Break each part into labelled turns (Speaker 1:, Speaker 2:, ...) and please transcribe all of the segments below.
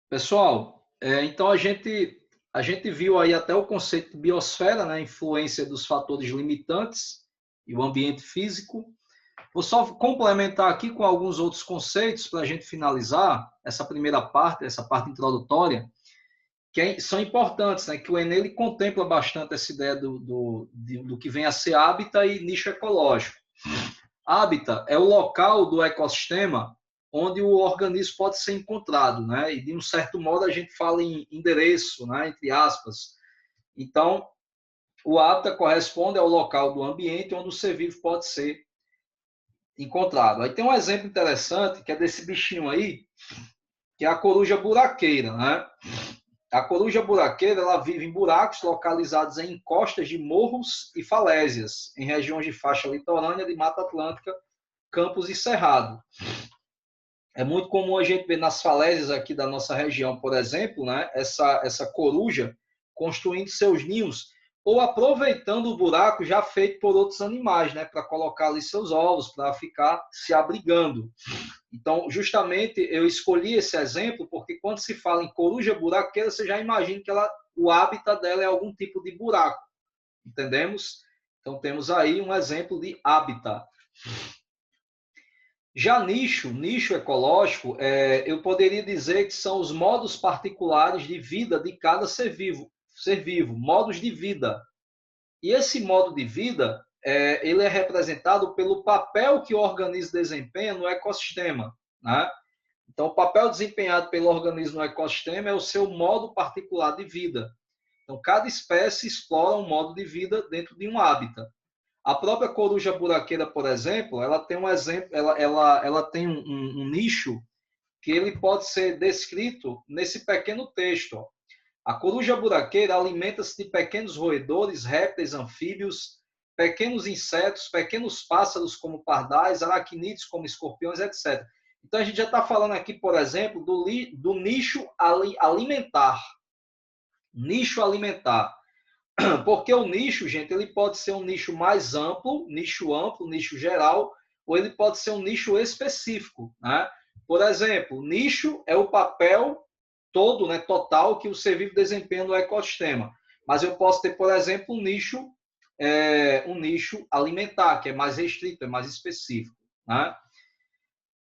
Speaker 1: Pessoal, então a gente viu aí até o conceito de biosfera, né, a influência dos fatores limitantes e o ambiente físico. Vou só complementar aqui com alguns outros conceitos para a gente finalizar essa primeira parte, essa parte introdutória, que são importantes, né, que o Enem ele contempla bastante essa ideia do que vem a ser hábitat e nicho ecológico. Hábitat é o local do ecossistema onde o organismo pode ser encontrado, né? E de um certo modo a gente fala em endereço, né? Entre aspas. Então, o hábitat corresponde ao local do ambiente onde o ser vivo pode ser encontrado. Aí tem um exemplo interessante que é desse bichinho aí, que é a coruja buraqueira, né? A coruja buraqueira ela vive em buracos localizados em encostas de morros e falésias, em regiões de faixa litorânea de Mata Atlântica, campos e cerrado. É muito comum a gente ver nas falésias aqui da nossa região, por exemplo, né, essa coruja construindo seus ninhos ou aproveitando o buraco já feito por outros animais, né, para colocar ali seus ovos, para ficar se abrigando. Então, justamente eu escolhi esse exemplo porque quando se fala em coruja buraqueira, você já imagina que o hábitat dela é algum tipo de buraco, entendemos? Então, temos aí um exemplo de hábitat. Já nicho ecológico, eu poderia dizer que são os modos particulares de vida de cada ser vivo, modos de vida. E esse modo de vida, ele é representado pelo papel que o organismo desempenha no ecossistema, né? Então, o papel desempenhado pelo organismo no ecossistema é o seu modo particular de vida. Então, cada espécie explora um modo de vida dentro de um hábitat. A própria coruja buraqueira, por exemplo, ela tem um exemplo, ela tem um nicho que ele pode ser descrito nesse pequeno texto. Ó. A coruja buraqueira alimenta-se de pequenos roedores, répteis, anfíbios, pequenos insetos, pequenos pássaros como pardais, aracnídeos como escorpiões, etc. Então a gente já está falando aqui, por exemplo, do nicho alimentar. Nicho alimentar. Porque o nicho, gente, ele pode ser um nicho mais amplo, nicho geral, ou ele pode ser um nicho específico, né? Por exemplo, nicho é o papel todo, né, total que o ser vivo desempenha no ecossistema. Mas eu posso ter, por exemplo, um nicho alimentar, que é mais restrito, é mais específico, né?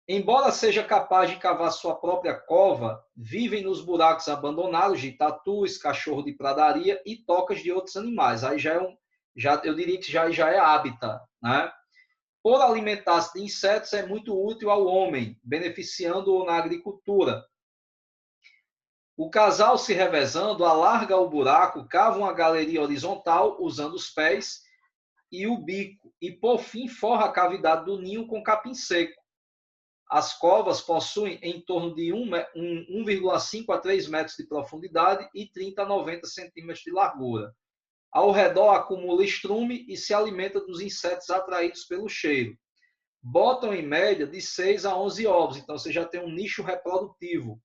Speaker 1: Embora seja capaz de cavar sua própria cova, vivem nos buracos abandonados de tatus, cachorro de pradaria e tocas de outros animais. Aí eu diria que já é hábitat, né? Por alimentar-se de insetos é muito útil ao homem, beneficiando-o na agricultura. O casal se revezando alarga o buraco, cava uma galeria horizontal usando os pés e o bico e por fim forra a cavidade do ninho com capim seco. As covas possuem em torno de 1,5 a 3 metros de profundidade e 30 a 90 centímetros de largura. Ao redor acumula estrume e se alimenta dos insetos atraídos pelo cheiro. Botam em média de 6 a 11 ovos, então você já tem um nicho reprodutivo.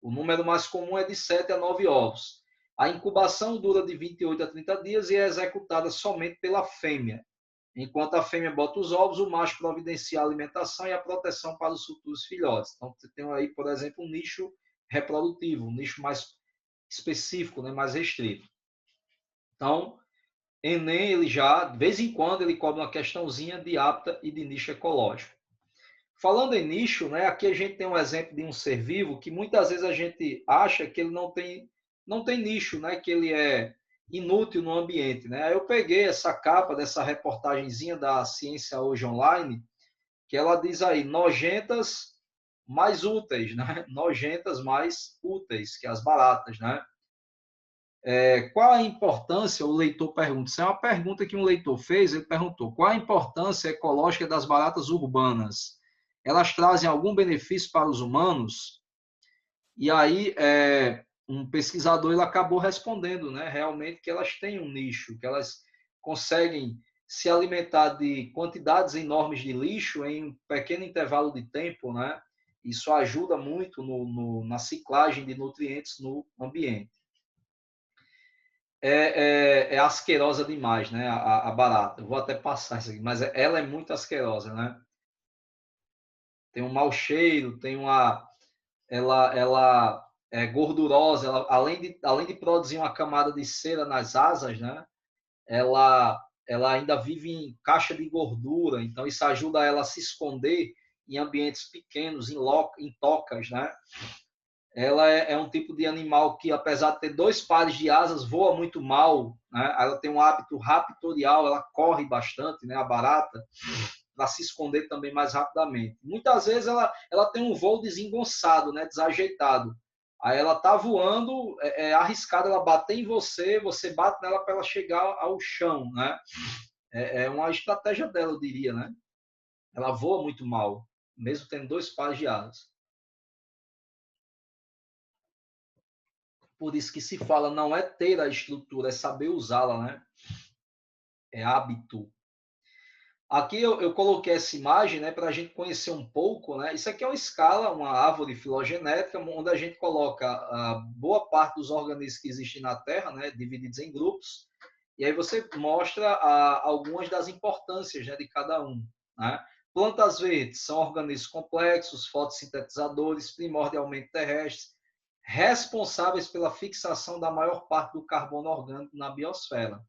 Speaker 1: O número mais comum é de 7 a 9 ovos. A incubação dura de 28 a 30 dias e é executada somente pela fêmea. Enquanto a fêmea bota os ovos, o macho providencia a alimentação e a proteção para os futuros filhotes. Então, você tem aí, por exemplo, um nicho reprodutivo, um nicho mais específico, né, mais restrito. Então, Enem, ele já, de vez em quando, ele cobra uma questãozinha de hábitat e de nicho ecológico. Falando em nicho, né, aqui a gente tem um exemplo de um ser vivo que muitas vezes a gente acha que ele não tem nicho, né, que ele é inútil no ambiente. Né? Aí eu peguei essa capa dessa reportagenzinha da Ciência Hoje Online, que ela diz aí, nojentas mais úteis, né? Nojentas mais úteis que as baratas, né? Qual a importância, o leitor pergunta, isso é uma pergunta que um leitor fez, ele perguntou, qual a importância ecológica das baratas urbanas? Elas trazem algum benefício para os humanos? E aí, um pesquisador ele acabou respondendo, né, realmente que elas têm um nicho, que elas conseguem se alimentar de quantidades enormes de lixo em um pequeno intervalo de tempo, né? Isso ajuda muito na ciclagem de nutrientes no ambiente. É asquerosa demais, né? A barata. Eu vou até passar isso aqui, mas ela é muito asquerosa, né? tem um mau cheiro, ela é gordurosa, ela, além de produzir uma camada de cera nas asas, né? Ela ainda vive em caixa de gordura, então isso ajuda ela a se esconder em ambientes pequenos, em tocas, né? Ela é um tipo de animal que, apesar de ter 2 pares de asas, voa muito mal, né? Ela tem um hábito raptorial, ela corre bastante, né? A barata, para se esconder também mais rapidamente. Muitas vezes ela tem um voo desengonçado, né? Desajeitado. Aí ela tá voando, é arriscado ela bater em você, você bate nela para ela chegar ao chão, né? É uma estratégia dela, eu diria, né? Ela voa muito mal, mesmo tendo 2 pares de asas. Por isso que se fala, não é ter a estrutura, é saber usá-la, né? É hábito. Aqui eu coloquei essa imagem, né, para a gente conhecer um pouco, né? Isso aqui é uma escala, uma árvore filogenética, onde a gente coloca a boa parte dos organismos que existem na Terra, né, divididos em grupos, e aí você mostra algumas das importâncias, né, de cada um, né? Plantas verdes são organismos complexos, fotossintetizadores, primordialmente terrestres, responsáveis pela fixação da maior parte do carbono orgânico na biosfera.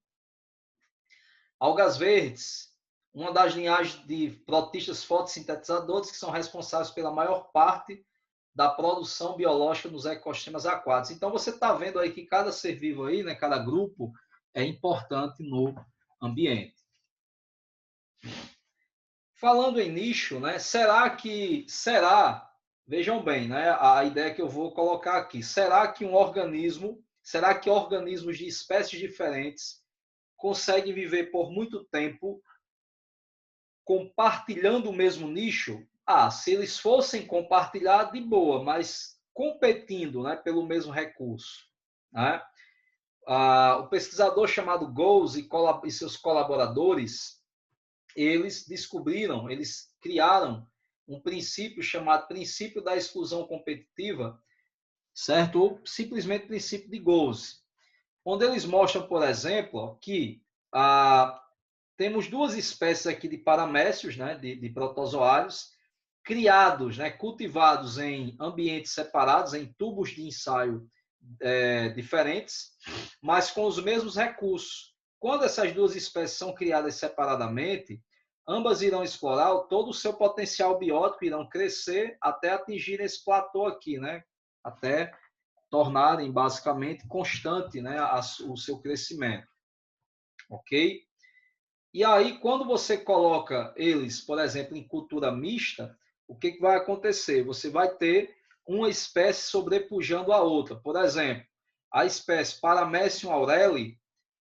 Speaker 1: Algas verdes, uma das linhagens de protistas fotossintetizadores que são responsáveis pela maior parte da produção biológica nos ecossistemas aquáticos. Então você está vendo aí que cada ser vivo aí, né, cada grupo é importante no ambiente. Falando em nicho, né, vejam bem, né, a ideia que eu vou colocar aqui, será que organismos de espécies diferentes conseguem viver por muito tempo compartilhando o mesmo nicho? Se eles fossem compartilhar, de boa, mas competindo, né, pelo mesmo recurso, né? O pesquisador chamado Goals e seus colaboradores, eles criaram um princípio chamado princípio da exclusão competitiva, certo? Ou simplesmente princípio de Goals, onde eles mostram, por exemplo, que temos 2 espécies aqui de paramécios, né, de protozoários, criados, né, cultivados em ambientes separados, em tubos de ensaio diferentes, mas com os mesmos recursos. Quando essas 2 espécies são criadas separadamente, ambas irão explorar todo o seu potencial biótico, irão crescer até atingir esse platô aqui, né, até tornarem basicamente constante, né, o seu crescimento. Ok? E aí, quando você coloca eles, por exemplo, em cultura mista, o que vai acontecer? Você vai ter uma espécie sobrepujando a outra. Por exemplo, a espécie Paramecium aureli,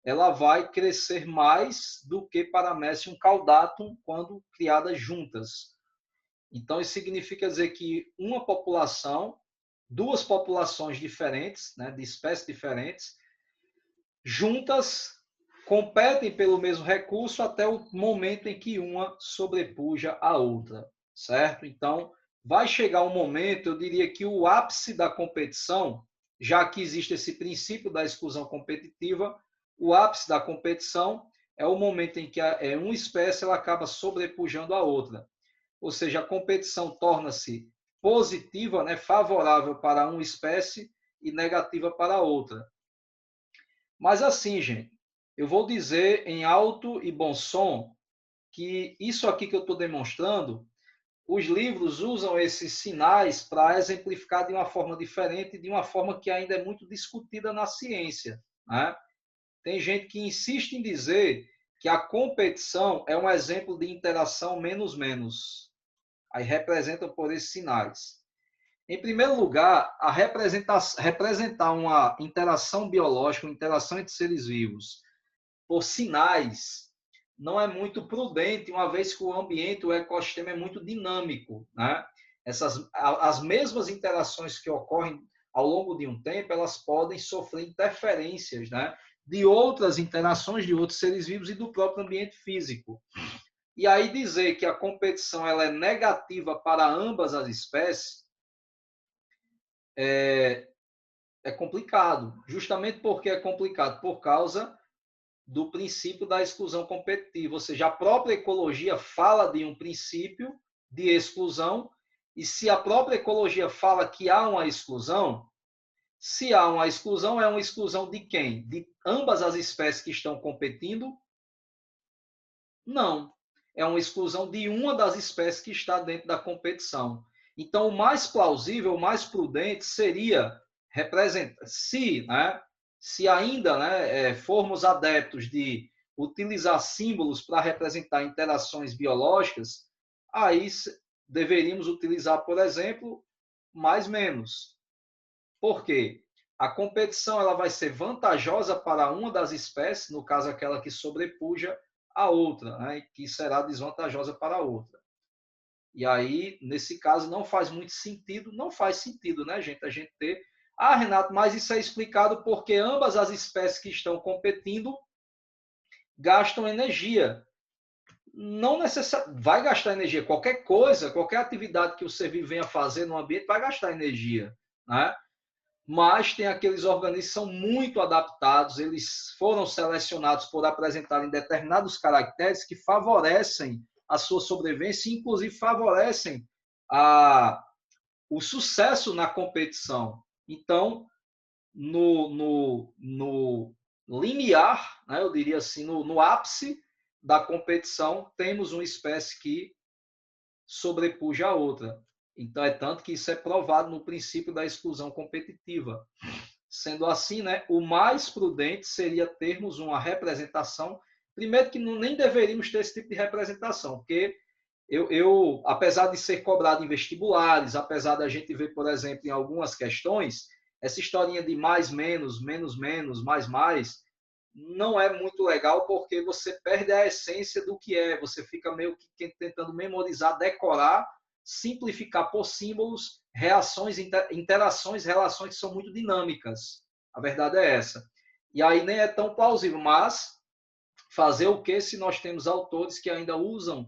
Speaker 1: ela vai crescer mais do que Paramecium caudatum quando criadas juntas. Então, isso significa dizer que uma população, 2 populações diferentes, né, de espécies diferentes, juntas competem pelo mesmo recurso até o momento em que uma sobrepuja a outra, certo? Então, vai chegar um momento, eu diria que o ápice da competição, já que existe esse princípio da exclusão competitiva, o ápice da competição é o momento em que uma espécie ela acaba sobrepujando a outra. Ou seja, a competição torna-se positiva, né, favorável para uma espécie e negativa para a outra. Mas assim, gente, eu vou dizer em alto e bom som que isso aqui que eu estou demonstrando, os livros usam esses sinais para exemplificar de uma forma diferente, de uma forma que ainda é muito discutida na ciência, né? Tem gente que insiste em dizer que a competição é um exemplo de interação menos-menos. Aí representam por esses sinais. Em primeiro lugar, representar uma interação biológica, uma interação entre seres vivos, por sinais, não é muito prudente, uma vez que o ambiente, o ecossistema é muito dinâmico, né? As mesmas interações que ocorrem ao longo de um tempo, elas podem sofrer interferências, né, de outras interações de outros seres vivos e do próprio ambiente físico. E aí dizer que a competição ela é negativa para ambas as espécies é complicado. Justamente porque é complicado, por causa do princípio da exclusão competitiva. Ou seja, a própria ecologia fala de um princípio de exclusão E se a própria ecologia fala que há uma exclusão, se há uma exclusão, é uma exclusão de quem? De ambas as espécies que estão competindo? Não. É uma exclusão de uma das espécies que está dentro da competição. Então, o mais plausível, o mais prudente seria representar, se ainda, formos adeptos de utilizar símbolos para representar interações biológicas, aí deveríamos utilizar, por exemplo, mais menos. Por quê? A competição ela vai ser vantajosa para uma das espécies, no caso aquela que sobrepuja a outra, né? Que será desvantajosa para a outra. E aí, nesse caso, não faz muito sentido, não faz sentido, né, gente, a gente ter... Ah, Renato, mas isso é explicado porque ambas as espécies que estão competindo gastam energia. Não necessariamente vai gastar energia. Qualquer coisa, qualquer atividade que o ser vivo venha fazer no ambiente vai gastar energia, né? Mas tem aqueles organismos que são muito adaptados, eles foram selecionados por apresentarem determinados caracteres que favorecem a sua sobrevivência e, inclusive, favorecem o sucesso na competição. Então, no limiar, né, eu diria assim, no ápice da competição, temos uma espécie que sobrepuja a outra. Então, é tanto que isso é provado no princípio da exclusão competitiva. Sendo assim, né, o mais prudente seria termos uma representação. Primeiro que nem deveríamos ter esse tipo de representação, porque apesar de ser cobrado em vestibulares, apesar da gente ver, por exemplo, em algumas questões, essa historinha de mais, menos, menos, menos, mais, não é muito legal porque você perde a essência do que é. Você fica meio que tentando memorizar, decorar, simplificar por símbolos, reações, interações, relações que são muito dinâmicas. A verdade é essa. E aí nem é tão plausível, mas fazer o que se nós temos autores que ainda usam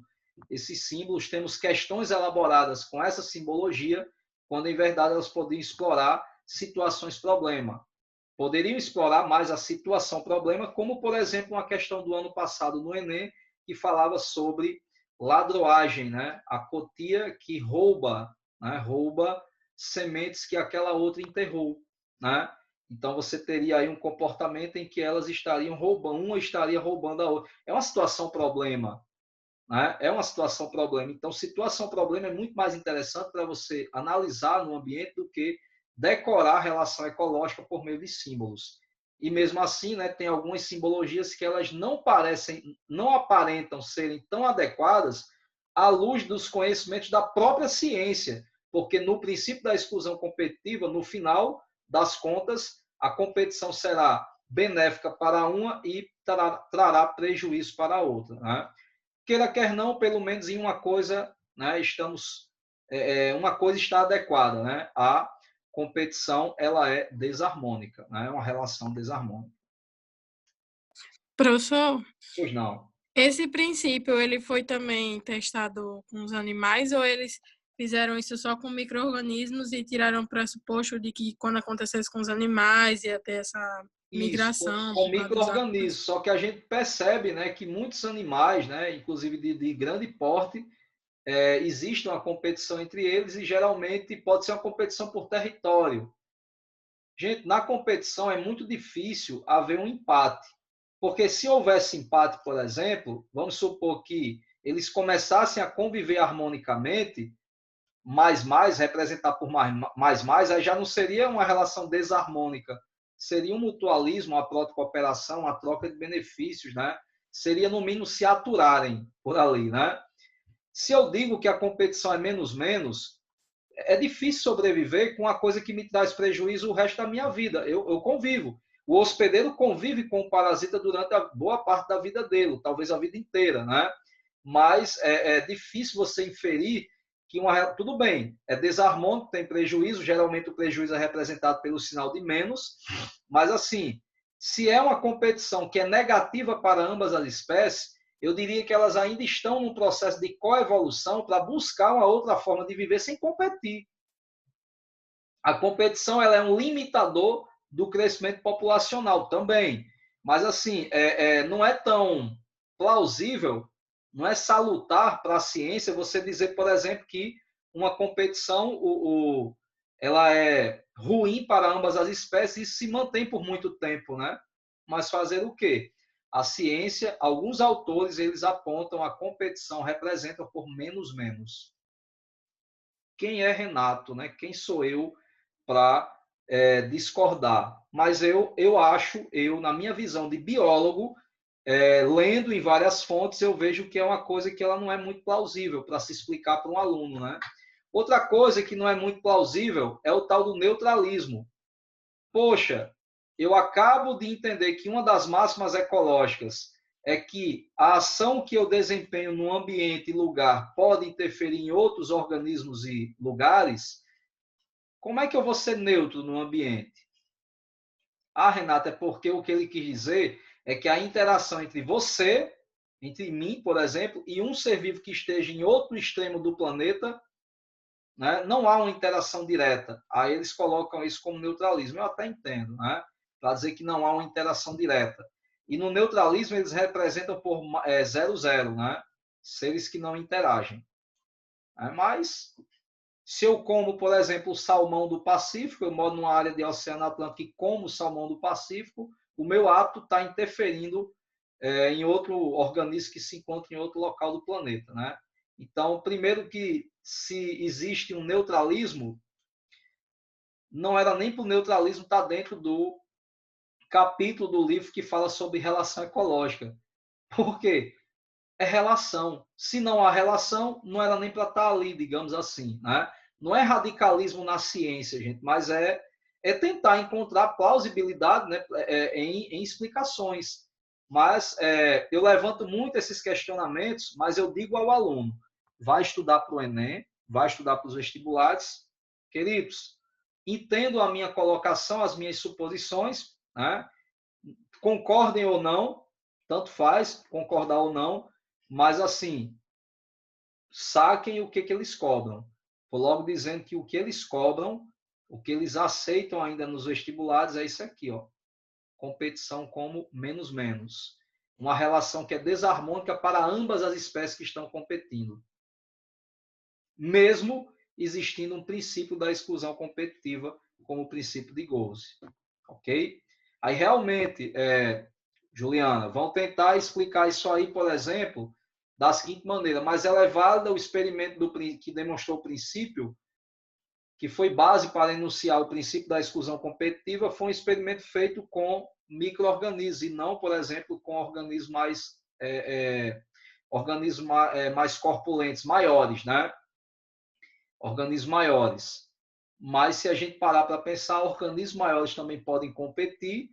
Speaker 1: esses símbolos, temos questões elaboradas com essa simbologia, quando em verdade elas poderiam explorar situações problema. Poderiam explorar mais a situação problema, como, por exemplo, uma questão do ano passado no Enem, que falava sobre ladroagem, né? A cotia que rouba, né? Rouba sementes que aquela outra enterrou, né? Então você teria aí um comportamento em que elas estariam roubando, uma estaria roubando a outra. É uma situação problema, né? É uma situação problema. Então, situação problema é muito mais interessante para você analisar no ambiente do que decorar a relação ecológica por meio de símbolos. E mesmo assim, né, tem algumas simbologias que elas não aparentam serem tão adequadas à luz dos conhecimentos da própria ciência, porque no princípio da exclusão competitiva, no final das contas, a competição será benéfica para uma e trará prejuízo para a outra, né? Queira quer não, pelo menos em uma coisa, né, uma coisa está adequada, né? A competição ela é desarmônica, né? É uma relação desarmônica.
Speaker 2: Professor,
Speaker 1: Pois não.
Speaker 2: esse princípio ele foi também testado com os animais ou eles fizeram isso só com micro-organismos e tiraram o pressuposto de que quando acontecesse com os animais ia ter essa
Speaker 1: Isso,
Speaker 2: migração
Speaker 1: com
Speaker 2: por causa dos
Speaker 1: micro-organismos.
Speaker 2: adultos?
Speaker 1: Só que a gente percebe, né, que muitos animais, né, inclusive de grande porte, existe uma competição entre eles e geralmente pode ser uma competição por território. Gente, na competição é muito difícil haver um empate. Porque se houvesse empate, por exemplo, vamos supor que eles começassem a conviver harmonicamente, mais, representar por mais, aí já não seria uma relação desarmônica. Seria um mutualismo, uma proto-cooperação, uma troca de benefícios, né? Seria, no mínimo, se aturarem por ali, né? Se eu digo que a competição é menos, é difícil sobreviver com uma coisa que me traz prejuízo o resto da minha vida. Eu convivo. O hospedeiro convive com o parasita durante a boa parte da vida dele, talvez a vida inteira, né? Mas é difícil você inferir que tudo bem, é desarmônico, tem prejuízo, geralmente o prejuízo é representado pelo sinal de menos, mas assim, se é uma competição que é negativa para ambas as espécies, eu diria que elas ainda estão num processo de coevolução para buscar uma outra forma de viver sem competir. A competição ela é um limitador do crescimento populacional também. Mas, assim, não é tão plausível, não é salutar para a ciência você dizer, por exemplo, que uma competição ela é ruim para ambas as espécies e se mantém por muito tempo, né? Mas fazer o quê? A ciência, alguns autores, eles apontam a competição representa por menos menos. Quem é Renato, né? Quem sou eu para discordar? Mas eu acho, na minha visão de biólogo, lendo em várias fontes, eu vejo que é uma coisa que ela não é muito plausível para se explicar para um aluno, né? Outra coisa que não é muito plausível é o tal do neutralismo. Poxa, eu acabo de entender que uma das máximas ecológicas é que a ação que eu desempenho no ambiente e lugar pode interferir em outros organismos e lugares. Como é que eu vou ser neutro no ambiente? Ah, Renata, é porque o que ele quis dizer é que a interação entre você, entre mim, por exemplo, e um ser vivo que esteja em outro extremo do planeta, né, não há uma interação direta. Aí eles colocam isso como neutralismo. Eu até entendo, né? Para dizer que não há uma interação direta. E no neutralismo eles representam por 0,0, né? Seres que não interagem. Mas se eu como, por exemplo, o salmão do Pacífico, eu moro numa área de Oceano Atlântico e como o salmão do Pacífico, o meu ato está interferindo em outro organismo que se encontra em outro local do planeta, né? Então, primeiro que se existe um neutralismo, não era nem para o neutralismo estar dentro do capítulo do livro que fala sobre relação ecológica. Por quê? É relação. Se não há relação, não era nem para estar ali, digamos assim, né? Não é radicalismo na ciência, gente, mas é tentar encontrar plausibilidade, né, em explicações. Mas eu levanto muito esses questionamentos, mas eu digo ao aluno, vai estudar para o Enem, vai estudar para os vestibulares, queridos, entendo a minha colocação, as minhas suposições, né? Concordem ou não, tanto faz, concordar ou não, mas assim, saquem o que eles cobram. Vou logo dizendo que o que eles cobram, o que eles aceitam ainda nos vestibulares é isso aqui, ó. Competição como menos menos. Uma relação que é desarmônica para ambas as espécies que estão competindo. Mesmo existindo um princípio da exclusão competitiva, como o princípio de Gouze. Ok? Aí, realmente, Juliana, vão tentar explicar isso aí, por exemplo, da seguinte maneira, mas ela é válida o experimento que demonstrou o princípio, que foi base para enunciar o princípio da exclusão competitiva, foi um experimento feito com micro-organismos e não, por exemplo, com organismos mais corpulentos, maiores, né? Organismos maiores. Mas se a gente parar para pensar, organismos maiores também podem competir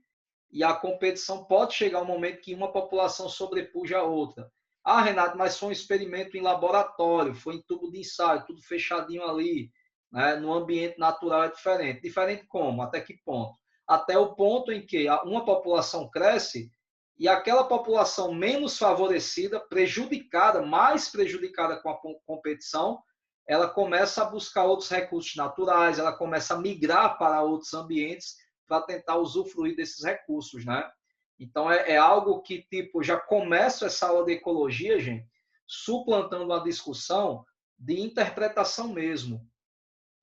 Speaker 1: e a competição pode chegar um momento que uma população sobrepuja a outra. Ah, Renato, mas foi um experimento em laboratório, foi em tubo de ensaio, tudo fechadinho ali, né? No ambiente natural é diferente. Diferente como? Até que ponto? Até o ponto em que uma população cresce e aquela população menos favorecida, prejudicada, mais prejudicada com a competição, ela começa a buscar outros recursos naturais, ela começa a migrar para outros ambientes para tentar usufruir desses recursos, né? Então, é algo que, tipo, já começa essa aula de ecologia, gente, suplantando uma discussão de interpretação mesmo,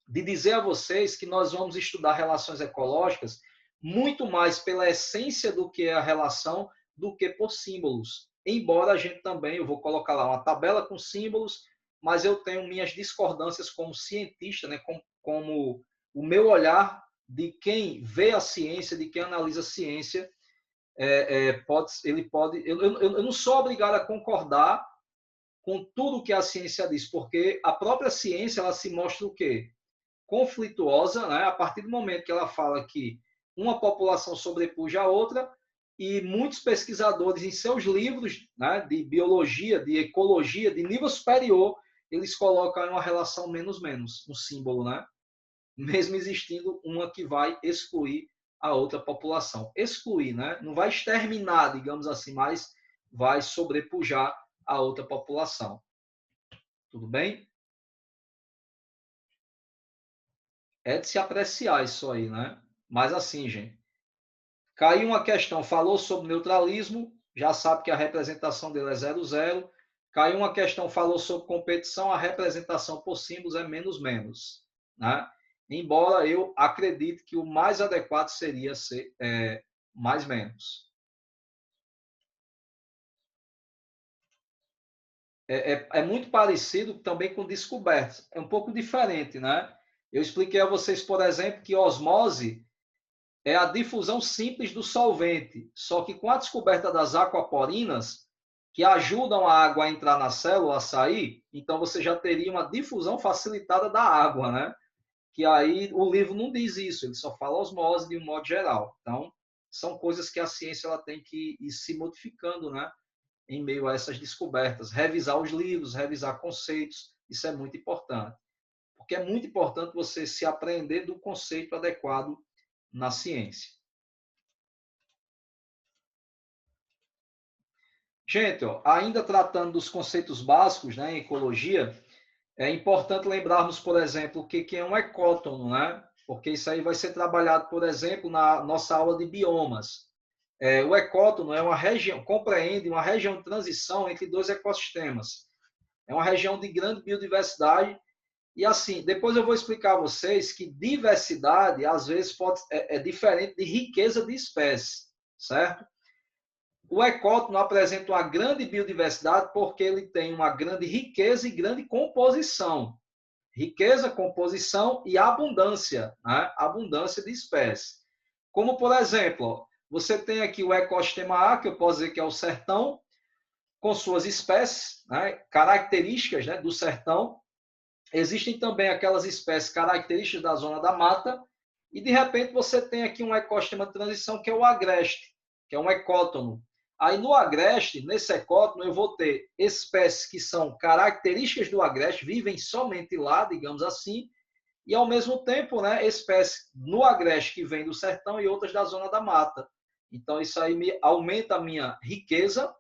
Speaker 1: de dizer a vocês que nós vamos estudar relações ecológicas muito mais pela essência do que é a relação do que por símbolos. Embora a gente também, eu vou colocar lá uma tabela com símbolos, mas eu tenho minhas discordâncias como cientista, né, como o meu olhar de quem vê a ciência, de quem analisa a ciência, eu não sou obrigado a concordar com tudo que a ciência diz, porque a própria ciência ela se mostra o quê? Conflituosa, né? A partir do momento que ela fala que uma população sobrepuja a outra, e muitos pesquisadores em seus livros, né, de biologia, de ecologia, de nível superior, eles colocam uma relação menos-menos, um símbolo, né? Mesmo existindo uma que vai excluir a outra população. Excluir, né? Não vai exterminar, digamos assim, mas vai sobrepujar a outra população. Tudo bem? É de se apreciar isso aí, né? Mas assim, gente, caiu uma questão, falou sobre neutralismo, já sabe que a representação dele é 0,0. Caiu uma questão, falou sobre competição, a representação por símbolos é menos menos, né? Embora eu acredite que o mais adequado seria ser mais menos. É muito parecido também com descobertas. É um pouco diferente, né? Eu expliquei a vocês, por exemplo, que osmose é a difusão simples do solvente, só que com a descoberta das aquaporinas, que ajudam a água a entrar na célula, a sair, então você já teria uma difusão facilitada da água, né? Que aí o livro não diz isso, ele só fala osmose de um modo geral. Então, são coisas que a ciência ela tem que ir se modificando, né? Em meio a essas descobertas. Revisar os livros, revisar conceitos, isso é muito importante. Porque é muito importante você se aprender do conceito adequado na ciência. Gente, ó, ainda tratando dos conceitos básicos, né, em ecologia, é importante lembrarmos, por exemplo, o que é um ecótono, né? Porque isso aí vai ser trabalhado, por exemplo, na nossa aula de biomas. O ecótono é uma região, compreende uma região de transição entre dois ecossistemas. É uma região de grande biodiversidade. E assim, depois eu vou explicar a vocês que diversidade, às vezes, é diferente de riqueza de espécies, certo? O ecótono apresenta uma grande biodiversidade porque ele tem uma grande riqueza e grande composição. Riqueza, composição e abundância, né? Abundância de espécies. Como, por exemplo, você tem aqui o ecossistema A, que eu posso dizer que é o sertão, com suas espécies, né? Características, né, do sertão. Existem também aquelas espécies características da zona da mata, e de repente você tem aqui um ecossistema de transição que é o agreste, que é um ecótono. Aí no agreste, nesse ecótono, eu vou ter espécies que são características do agreste, vivem somente lá, digamos assim, e ao mesmo tempo, né, espécies no agreste que vêm do sertão e outras da zona da mata. Então isso aí aumenta a minha riqueza,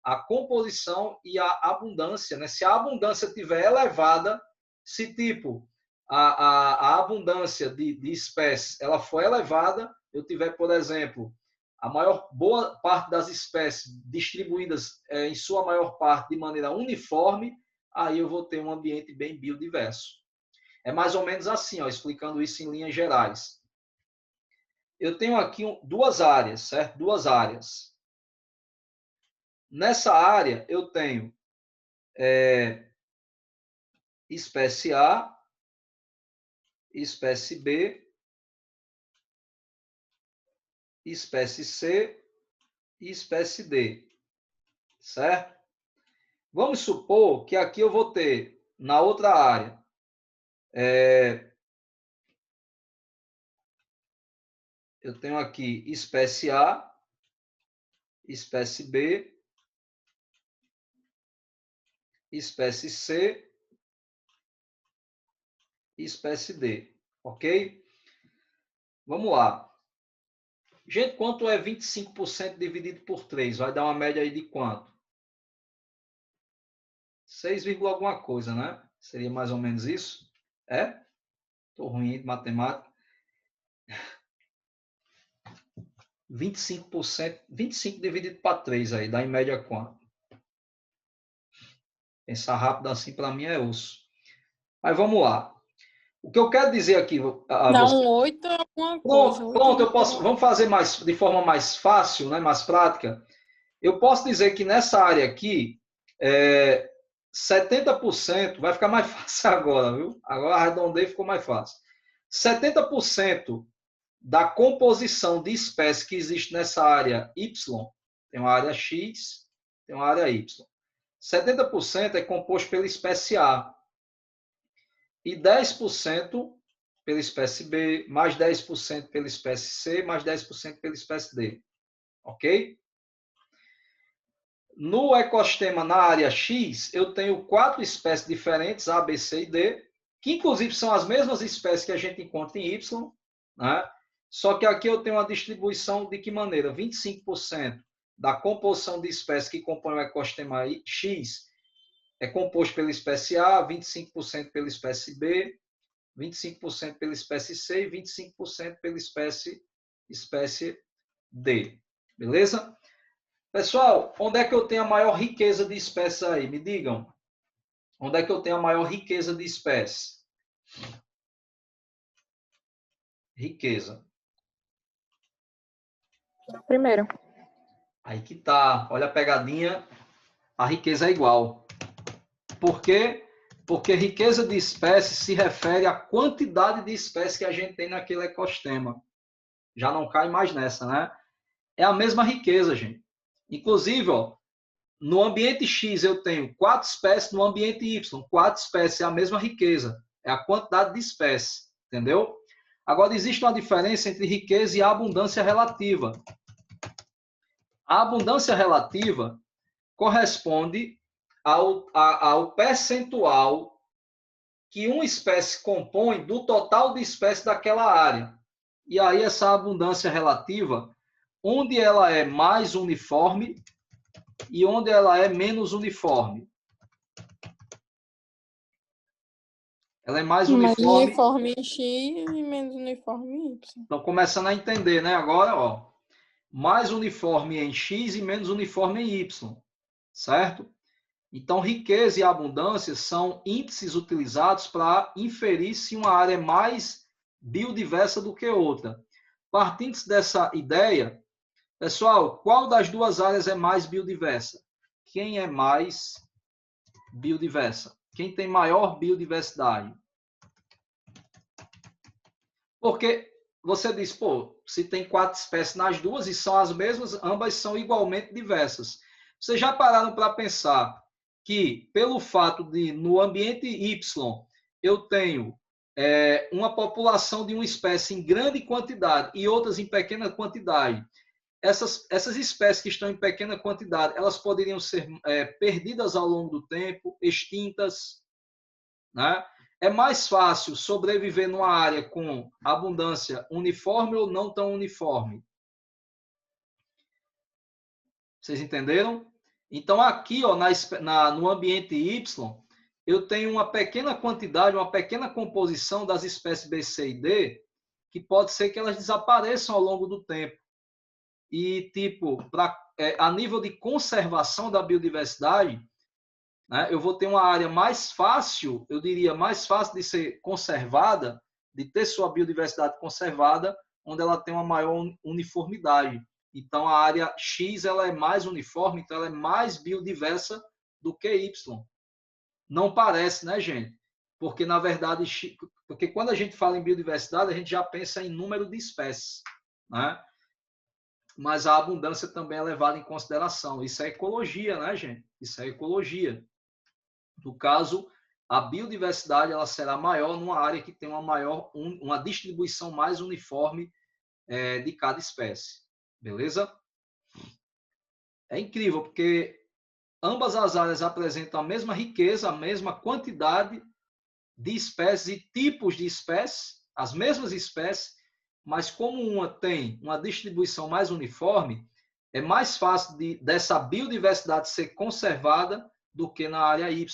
Speaker 1: a composição e a abundância, né? Se a abundância estiver elevada, se tipo a abundância de espécies ela for elevada, eu tiver, por exemplo, a maior boa parte das espécies distribuídas em sua maior parte de maneira uniforme, aí eu vou ter um ambiente bem biodiverso. É mais ou menos assim, ó, explicando isso em linhas gerais. Eu tenho aqui duas áreas, certo? Duas áreas. Nessa área, eu tenho espécie A, espécie B, espécie C e espécie D, certo? Vamos supor que aqui eu vou ter, na outra área, eu tenho aqui espécie A, espécie B, espécie C e espécie D, ok? Vamos lá. Gente, quanto é 25% dividido por 3? Vai dar uma média aí de quanto? 6, alguma coisa, né? Seria mais ou menos isso? É? Estou ruim de matemática. 25%, 25 dividido para 3 aí, dá em média quanto? Pensar rápido assim para mim é osso. Mas vamos lá. O que eu quero dizer aqui a
Speaker 2: Dá
Speaker 1: você.
Speaker 2: um 8 alguma coisa.
Speaker 1: Pronto,
Speaker 2: 8
Speaker 1: pronto, eu posso. Vamos fazer mais de forma mais fácil, né, mais prática. Eu posso dizer que nessa área aqui, 70% vai ficar mais fácil agora, viu? Agora arredondei e ficou mais fácil. 70% da composição de espécies que existe nessa área Y, tem uma área X, tem uma área Y. 70% é composto pela espécie A e 10% pela espécie B, mais 10% pela espécie C, mais 10% pela espécie D. Ok? No ecossistema, na área X, eu tenho 4 espécies diferentes, A, B, C e D, que inclusive são as mesmas espécies que a gente encontra em Y, né? Só que aqui eu tenho uma distribuição de que maneira? 25% da composição de espécies que compõem o ecossistema X é composto pela espécie A, 25% pela espécie B, 25% pela espécie C e 25% pela espécie D. Beleza? Pessoal, onde é que eu tenho a maior riqueza de espécies aí? Me digam. Onde é que eu tenho a maior riqueza de espécies? Riqueza.
Speaker 3: Primeiro.
Speaker 1: Aí que tá. Olha a pegadinha. A riqueza é igual. Por quê? Porque riqueza de espécies se refere à quantidade de espécies que a gente tem naquele ecossistema. Já não cai mais nessa, né? É a mesma riqueza, gente. Inclusive, ó, no ambiente X eu tenho 4 espécies, no ambiente Y, 4 espécies, é a mesma riqueza. É a quantidade de espécies, entendeu? Agora, existe uma diferença entre riqueza e abundância relativa. A abundância relativa corresponde ao percentual que uma espécie compõe do total de espécies daquela área. E aí essa abundância relativa, onde ela é mais uniforme e onde ela é menos uniforme. Ela é mais uniforme.
Speaker 2: Mais uniforme em X e menos uniforme em Y.
Speaker 1: Estão começando a entender, né? Agora, ó, mais uniforme em X e menos uniforme em Y, certo? Então, riqueza e abundância são índices utilizados para inferir se uma área é mais biodiversa do que outra. Partindo dessa ideia, pessoal, qual das duas áreas é mais biodiversa? Quem é mais biodiversa? Quem tem maior biodiversidade? Porque você diz, pô, se tem 4 espécies nas duas e são as mesmas, ambas são igualmente diversas. Vocês já pararam para pensar que, pelo fato de, no ambiente Y, eu tenho uma população de uma espécie em grande quantidade e outras em pequena quantidade, essas espécies que estão em pequena quantidade, elas poderiam ser perdidas ao longo do tempo, extintas, né? É mais fácil sobreviver numa área com abundância uniforme ou não tão uniforme? Vocês entenderam? Então, aqui, ó, no ambiente Y, eu tenho uma pequena quantidade, uma pequena composição das espécies B, C e D, que pode ser que elas desapareçam ao longo do tempo. E, tipo, a nível de conservação da biodiversidade, né, eu vou ter uma área mais fácil, eu diria, mais fácil de ser conservada, de ter sua biodiversidade conservada, onde ela tem uma maior uniformidade. Então, a área X ela é mais uniforme, então ela é mais biodiversa do que Y. Não parece, né, gente? Porque, na verdade, porque quando a gente fala em biodiversidade, a gente já pensa em número de espécies, né? Mas a abundância também é levada em consideração. Isso é ecologia, né, gente? Isso é ecologia. No caso, a biodiversidade ela será maior numa área que tem uma distribuição mais uniforme de cada espécie. Beleza? É incrível, porque ambas as áreas apresentam a mesma riqueza, a mesma quantidade de espécies e tipos de espécies, as mesmas espécies, mas como uma tem uma distribuição mais uniforme, é mais fácil dessa biodiversidade ser conservada do que na área Y,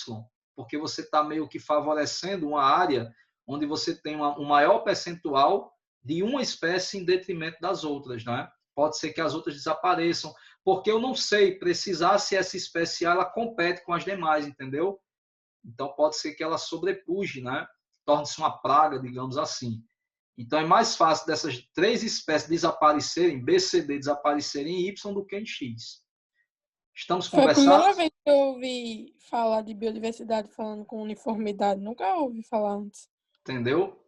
Speaker 1: porque você está meio que favorecendo uma área onde você tem um maior percentual de uma espécie em detrimento das outras, né? Pode ser que as outras desapareçam, porque eu não sei precisar se essa espécie ela compete com as demais, entendeu? Então pode ser que ela sobrepuje, né? Torne-se uma praga, digamos assim. Então é mais fácil dessas 3 espécies desaparecerem, B, C, D desaparecerem em Y do que em X. Estamos conversando?
Speaker 2: Foi a primeira vez que eu ouvi falar de biodiversidade falando com uniformidade. Nunca ouvi falar antes.
Speaker 1: Entendeu?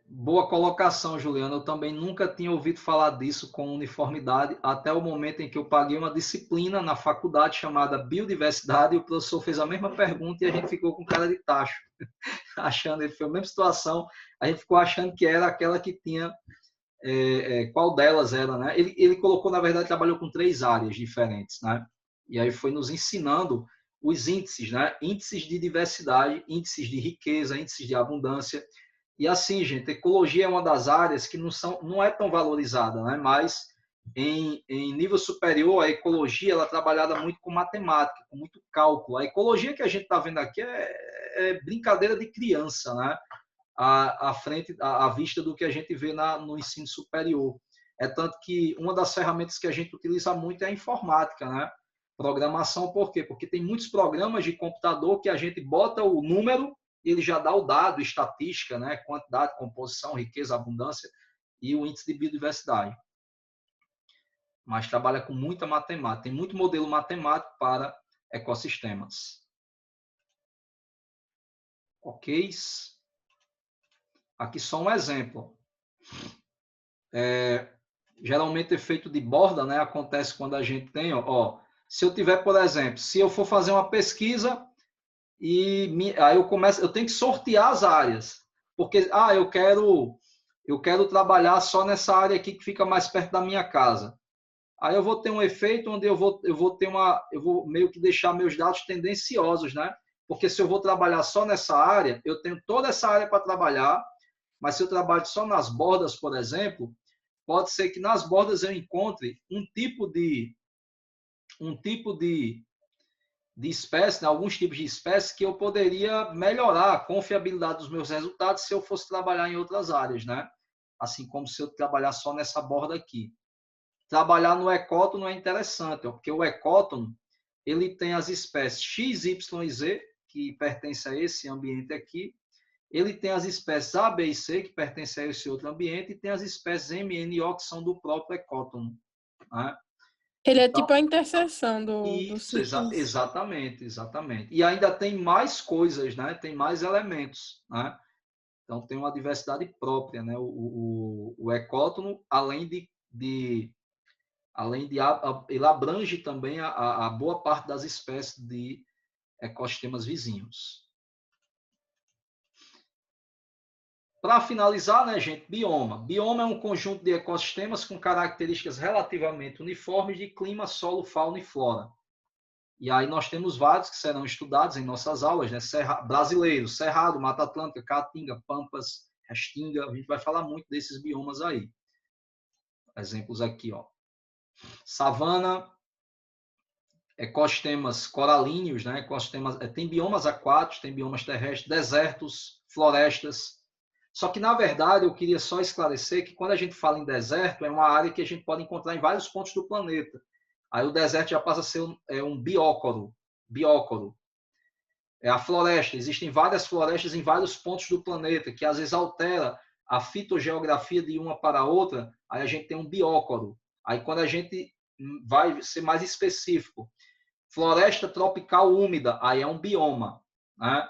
Speaker 1: Boa colocação, Juliana. Eu também nunca tinha ouvido falar disso com uniformidade, até o momento em que eu paguei uma disciplina na faculdade chamada Biodiversidade, e o professor fez a mesma pergunta e a gente ficou com cara de tacho, achando, ele foi a mesma situação, a gente ficou achando que era aquela que tinha, qual delas era, né? Ele colocou, na verdade, trabalhou com 3 áreas diferentes, né? E aí foi nos ensinando os índices, né? Índices de diversidade, índices de riqueza, índices de abundância. E assim, gente, ecologia é uma das áreas que não é tão valorizada, né? Mas em nível superior, a ecologia ela é trabalhada muito com matemática, com muito cálculo. A ecologia que a gente está vendo aqui é brincadeira de criança, né? À vista do que a gente vê no ensino superior. É tanto que uma das ferramentas que a gente utiliza muito é a informática, né? Programação, por quê? Porque tem muitos programas de computador que a gente bota o número e ele já dá o dado, estatística, né? Quantidade, composição, riqueza, abundância e o índice de biodiversidade. Mas trabalha com muita matemática. Tem muito modelo matemático para ecossistemas. Ok? Aqui só um exemplo. Geralmente efeito de borda, né, acontece quando a gente tem, ó, se eu tiver, por exemplo, se eu for fazer uma pesquisa aí eu tenho que sortear as áreas, porque eu quero trabalhar só nessa área aqui que fica mais perto da minha casa. Aí eu vou ter um efeito onde eu vou meio que deixar meus dados tendenciosos, né? Porque se eu vou trabalhar só nessa área, eu tenho toda essa área para trabalhar, mas se eu trabalho só nas bordas, por exemplo, pode ser que nas bordas eu encontre um tipo de espécie, né? Alguns tipos de espécies que eu poderia melhorar a confiabilidade dos meus resultados se eu fosse trabalhar em outras áreas, né? Assim como se eu trabalhar só nessa borda aqui. Trabalhar no ecótono é interessante, porque o ecótono ele tem as espécies X, Y e Z, que pertencem a esse ambiente aqui. Ele tem as espécies A, B e C, que pertencem a esse outro ambiente, e tem as espécies M, N e O, que são do próprio ecótono. Né?
Speaker 2: Ele é
Speaker 1: Então,
Speaker 2: tipo a interseção dos
Speaker 1: isso,
Speaker 2: ciclos.
Speaker 1: exatamente, exatamente. E ainda tem mais coisas, né? Tem mais elementos. Né? Então, tem uma diversidade própria. Né? O ecótono, além de ele abrange também a boa parte das espécies de ecossistemas vizinhos. Para finalizar, né, gente, bioma. Bioma é um conjunto de ecossistemas com características relativamente uniformes de clima, solo, fauna e flora. E aí nós temos vários que serão estudados em nossas aulas, né? Brasileiro, Cerrado, Mata Atlântica, Caatinga, Pampas, Restinga. A gente vai falar muito desses biomas aí. Exemplos aqui, ó. Savana, ecossistemas coralíneos, né? Tem biomas aquáticos, tem biomas terrestres, desertos, florestas. Só que, na verdade, eu queria só esclarecer que quando a gente fala em deserto, é uma área que a gente pode encontrar em vários pontos do planeta. Aí o deserto já passa a ser um biócoro. É a floresta. Existem várias florestas em vários pontos do planeta, que às vezes altera a fitogeografia de uma para a outra, aí a gente tem um biócoro. Aí quando a gente vai ser mais específico, floresta tropical úmida, aí é um bioma. Né?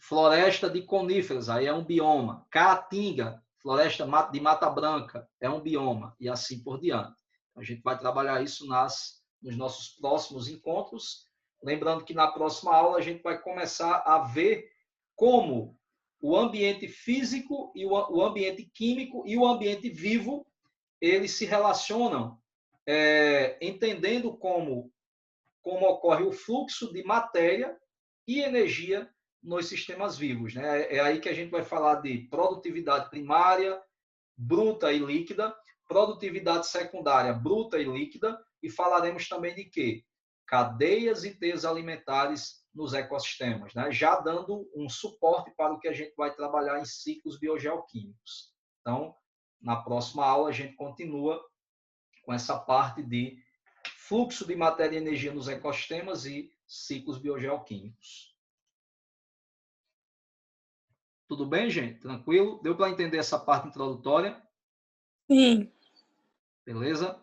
Speaker 1: Floresta de coníferas, aí é um bioma. Caatinga, floresta de Mata Branca, é um bioma. E assim por diante. A gente vai trabalhar isso nos nossos próximos encontros. Lembrando que na próxima aula a gente vai começar a ver como o ambiente físico e o ambiente químico e o ambiente vivo eles se relacionam, entendendo como ocorre o fluxo de matéria e energia nos sistemas vivos. Né? É aí que a gente vai falar de produtividade primária, bruta e líquida, produtividade secundária, bruta e líquida, e falaremos também de quê? Cadeias e teias alimentares nos ecossistemas, né? Já dando um suporte para o que a gente vai trabalhar em ciclos biogeoquímicos. Então, na próxima aula, a gente continua com essa parte de fluxo de matéria e energia nos ecossistemas e ciclos biogeoquímicos. Tudo bem, gente? Tranquilo? Deu para entender essa parte introdutória?
Speaker 2: Sim.
Speaker 1: Beleza?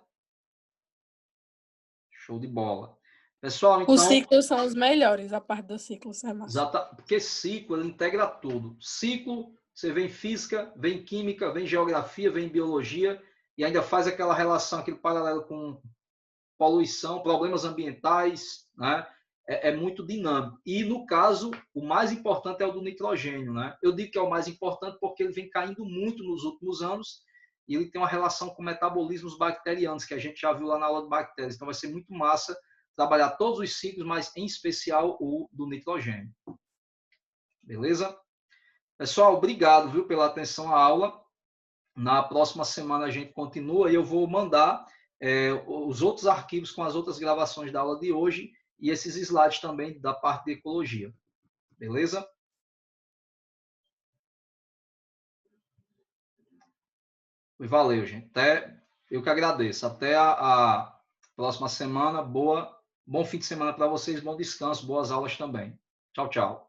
Speaker 1: Show de bola. Pessoal,
Speaker 2: Os
Speaker 1: então,
Speaker 2: ciclos são os melhores, a parte dos ciclos é massa.
Speaker 1: porque ciclo, ele integra tudo. Ciclo, você vem física, vem química, vem geografia, vem biologia, e ainda faz aquela relação, aquele paralelo com poluição, problemas ambientais, né? É muito dinâmico. E, no caso, o mais importante é o do nitrogênio. Né? Eu digo que é o mais importante porque ele vem caindo muito nos últimos anos e ele tem uma relação com metabolismos bacterianos, que a gente já viu lá na aula de bactérias. Então, vai ser muito massa trabalhar todos os ciclos, mas, em especial, o do nitrogênio. Beleza? Pessoal, obrigado, viu, pela atenção à aula. Na próxima semana a gente continua e eu vou mandar os outros arquivos com as outras gravações da aula de hoje e esses slides também da parte de ecologia. Beleza? Valeu, gente. Até, eu que agradeço. Até a próxima semana. Bom fim de semana para vocês, bom descanso, boas aulas também. Tchau, tchau.